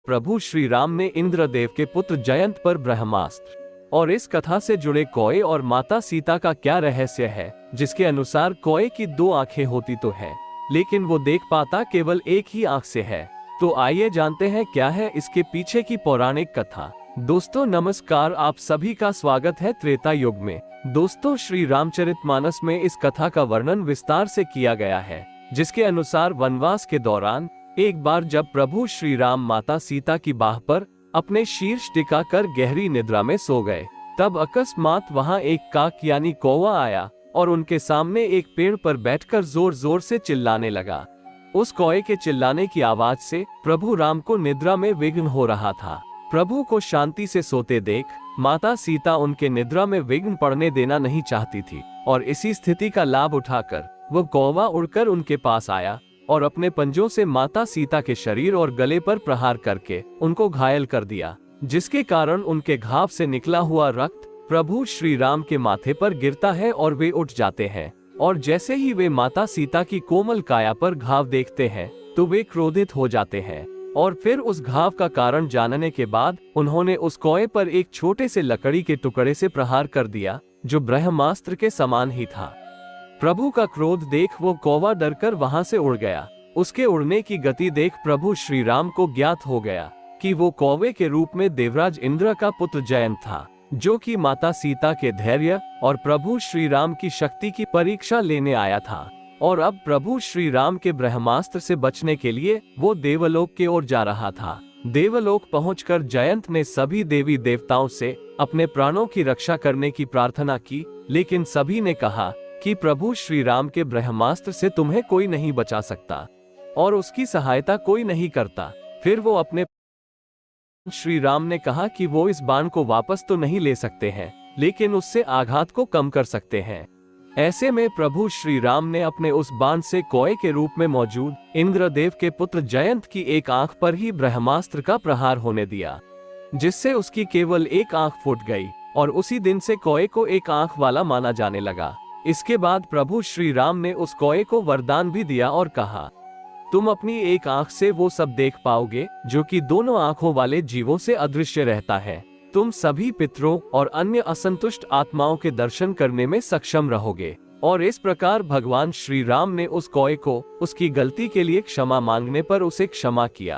प्रभु श्री राम ने इंद्रदेव के पुत्र जयंत पर ब्रह्मास्त्र। और इस कथा से जुड़े कौए और माता सीता का क्या रहस्य है, जिसके अनुसार कौए की 2 आंखें होती तो है, लेकिन वो देख पाता केवल एक ही आंख से है। तो आइए जानते हैं क्या है इसके पीछे की पौराणिक कथा। दोस्तों नमस्कार, आप सभी का स्वागत है त्रेता युग में। दोस्तों श्री रामचरितमानस में इस कथा का वर्णन विस्तार से किया गया है, जिसके अनुसार वनवास के दौरान एक बार जब प्रभु श्री राम माता सीता की बाह पर अपने शीर्ष टिका कर गहरी निद्रा में सो गए, तब अकस्मात वहां एक काक यानी कौवा आया और उनके सामने एक पेड़ पर बैठकर जोर जोर से चिल्लाने लगा। उस कौए के चिल्लाने की आवाज से प्रभु राम को निद्रा में विघ्न हो रहा था। प्रभु को शांति से सोते देख माता सीता उनके निद्रा में विघ्न पड़ने देना नहीं चाहती थी, और इसी स्थिति का लाभ उठाकर वो कौवा उड़कर उनके पास आया और अपने पंजों से माता सीता के शरीर और गले पर प्रहार करके उनको घायल कर दिया, जिसके कारण उनके घाव से निकला हुआ रक्त प्रभु श्री राम के माथे पर गिरता है और वे उठ जाते हैं। और जैसे ही वे माता सीता की कोमल काया पर घाव देखते हैं तो वे क्रोधित हो जाते हैं, और फिर उस घाव का कारण जानने के बाद उन्होंने उस कौए पर एक छोटे से लकड़ी के टुकड़े से प्रहार कर दिया, जो ब्रह्मास्त्र के समान ही था। प्रभु का क्रोध देख वो कौवा डरकर वहां से उड़ गया। उसके उड़ने की गति देख प्रभु श्री राम को ज्ञात हो गया कि वो कौवे के रूप में देवराज इंद्र का पुत्र जयंत था, जो कि माता सीता के धैर्य और प्रभु श्री राम की शक्ति की परीक्षा लेने आया था। और अब प्रभु श्री राम के ब्रह्मास्त्र से बचने के लिए वो देवलोक की ओर जा रहा था। देवलोक पहुंचकर जयंत ने सभी देवी देवताओं से अपने प्राणों की रक्षा करने की प्रार्थना की, लेकिन सभी ने कहा कि प्रभु श्री राम के ब्रह्मास्त्र से तुम्हें कोई नहीं बचा सकता और उसकी सहायता कोई नहीं करता। फिर वो अपने श्री राम ने कहा कि वो इस बाण को वापस तो नहीं ले सकते हैं, लेकिन उससे आघात को कम कर सकते हैं। ऐसे में प्रभु श्री राम ने अपने उस बाण से कौए के रूप में मौजूद इंद्रदेव के पुत्र जयंत की एक आंख पर ही ब्रह्मास्त्र का प्रहार होने दिया, जिससे उसकी केवल एक आंख फूट गई, और उसी दिन से कौए को एक आंख वाला माना जाने लगा। इसके बाद प्रभु श्री राम ने उस कौए को वरदान भी दिया और कहा, तुम अपनी एक आंख से वो सब देख पाओगे जो कि दोनों आंखों वाले जीवों से अदृश्य रहता है। तुम सभी पितरों और अन्य असंतुष्ट आत्माओं के दर्शन करने में सक्षम रहोगे। और इस प्रकार भगवान श्री राम ने उस कौए को उसकी गलती के लिए क्षमा मांगने पर उसे क्षमा किया।